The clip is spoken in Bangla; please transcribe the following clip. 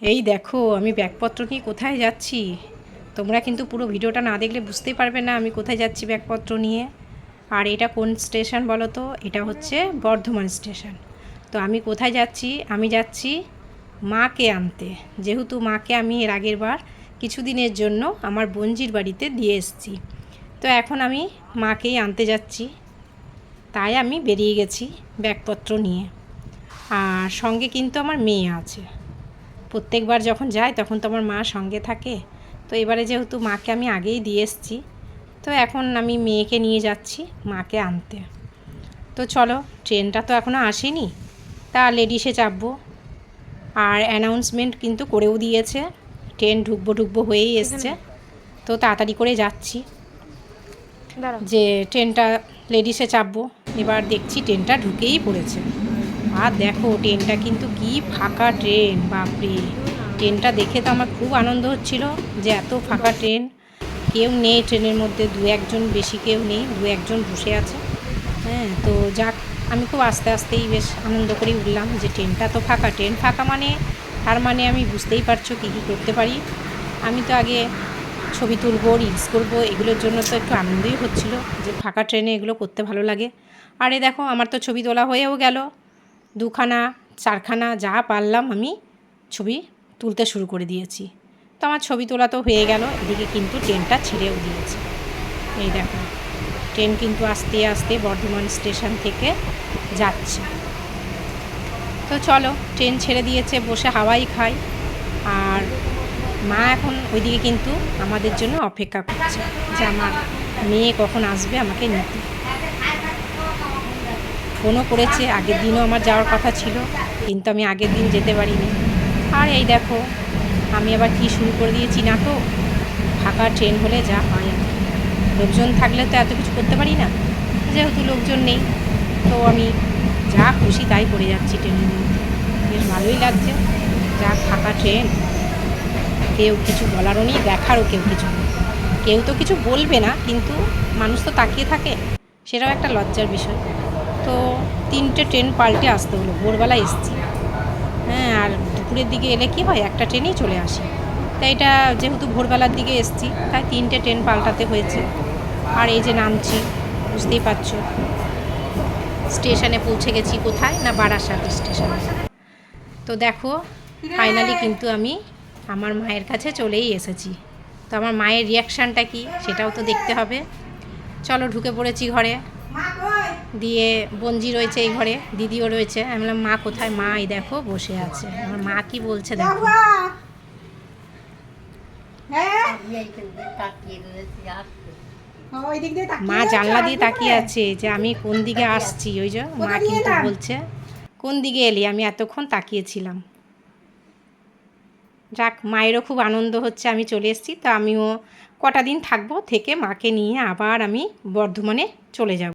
এই দেখো আমি ব্যাগপত্র নিয়ে কোথায় যাচ্ছি। তোমরা কিন্তু পুরো ভিডিওটা না দেখলে বুঝতেই পারবে না আমি কোথায় যাচ্ছি ব্যাগপত্র নিয়ে। আর এটা কোন স্টেশন বলো তো? এটা হচ্ছে বর্ধমান স্টেশন। তো আমি কোথায় যাচ্ছি? আমি যাচ্ছি মাকে আনতে। যেহেতু মাকে আমি এর আগের বার কিছুদিনের জন্য আমার বোনজির বাড়িতে দিয়ে এসেছি, তো এখন আমি মাকেই আনতে যাচ্ছি। তাই আমি বেরিয়ে গেছি ব্যাগপত্র নিয়ে। আর সঙ্গে কিন্তু আমার মেয়ে আছে। প্রত্যেকবার যখন যাই তখন তো আমার মা সঙ্গে থাকে। তো এবারে যেহেতু মাকে আমি আগেই দিয়ে এসেছি, তো এখন আমি মেয়েকে নিয়ে যাচ্ছি মাকে আনতে। তো চলো, ট্রেনটা তো এখনও আসেনি, তা লেডিসে চাপবো। আর অ্যানাউন্সমেন্ট কিন্তু করেও দিয়েছে, ট্রেন ঢুকবো হয়েই এসছে। তো তাড়াতাড়ি করে যাচ্ছি যে ট্রেনটা লেডিসে চাপবো। এবার দেখছি ট্রেনটা ঢুকেই পড়েছে। আর দেখো ট্রেনটা কিন্তু কি ফাঁকা ট্রেন, বাপরে! ট্রেনটা দেখে তো আমার খুব আনন্দ হচ্ছিল যে এত ফাঁকা ট্রেন, কেউ নেই ট্রেনের মধ্যে, দু একজন, বেশি কেউ নেই, দু একজন বসে আছে। হ্যাঁ, তো যাক, আমি খুব আস্তে আস্তেই বেশ আনন্দ করে উঠলাম যে ট্রেনটা তো ফাঁকা। ট্রেন ফাঁকা মানে, তার মানে আমি বুঝতেই পারছো কী কী করতে পারি। আমি তো আগে ছবি তুলবো, রিলস করবো, এগুলোর জন্য তো একটু আনন্দই হচ্ছিল যে ফাঁকা ট্রেনে এগুলো করতে ভালো লাগে। আর এ দেখো আমার তো ছবি তোলা হয়েও গেল, দুখানা চারখানা যা পারলাম আমি ছবি তুলতে শুরু করে দিয়েছি। তো আমার ছবি তোলা তো হয়ে গেল, এদিকে কিন্তু ট্রেনটা ছেড়েও দিয়েছে। এই দেখো ট্রেন কিন্তু আস্তে আস্তে বর্ধমান স্টেশন থেকে যাচ্ছে। তো চলো, ট্রেন ছেড়ে দিয়েছে, বসে হাওয়াই খাই। আর মা এখন ওইদিকে কিন্তু আমাদের জন্য অপেক্ষা করছে যে আমার মেয়ে কখন আসবে আমাকে নিতে। ফোনও করেছে, আগের দিনও আমার যাওয়ার কথা ছিল, কিন্তু আমি আগের দিন যেতে পারিনি। আর এই দেখো আমি আবার কি শুরু করে দিয়েছি না, তো ফাঁকা ট্রেন হলে যা হয় আর কি। লোকজন থাকলে তো এত কিছু করতে পারি না, যেহেতু লোকজন নেই, তো আমি যা খুশি তাই করে যাচ্ছি ট্রেনের মধ্যে। বেশ ভালোই লাগছে, যা ফাঁকা ট্রেন, কেউ কিছু বলারও নেই, দেখারও কেউ কিছু নেই। কেউ তো কিছু বলবে না, কিন্তু মানুষ তো তাকিয়ে থাকে, সেটাও একটা লজ্জার বিষয়। তো 3টে ট্রেন পাল্টে আসতে হলো, ভোরবেলা এসছি। হ্যাঁ, আর দুপুরের দিকে এলে কি হয়, একটা ট্রেনেই চলে আসি। তাই এটা যেহেতু ভোরবেলার দিকে এসছি, তাই 3টে ট্রেন পাল্টাতে হয়েছে। আর এই যে নামছি, বুঝতেই পারছো স্টেশনে পৌঁছে গেছি। কোথায় না, বারাসাত স্টেশনে। তো দেখো ফাইনালি কিন্তু আমি আমার মায়ের কাছে চলেই এসেছি। তো আমার মায়ের রিয়াকশানটা কি সেটাও তো দেখতে হবে। চলো, ঢুকে পড়েছি ঘরে। দিয়ে বঞ্জি রয়েছে এই ঘরে, দিদিও রয়েছে। আমি বললাম মা কোথায়? মা এই দেখো বসে আছে। আমার মা কি বলছে দেখো। মা জানলা দিয়ে তাকিয়ে আছে যে আমি কোন দিকে আসছি। ওই যে মা কিন্তু বলছে কোন দিকে এলি, আমি এতক্ষণ তাকিয়েছিলাম। যাক, মায়েরও খুব আনন্দ হচ্ছে আমি চলে এসেছি। তো আমিও কটা দিন থাকবো, থেকে মাকে নিয়ে আবার আমি বর্ধমানে চলে যাব।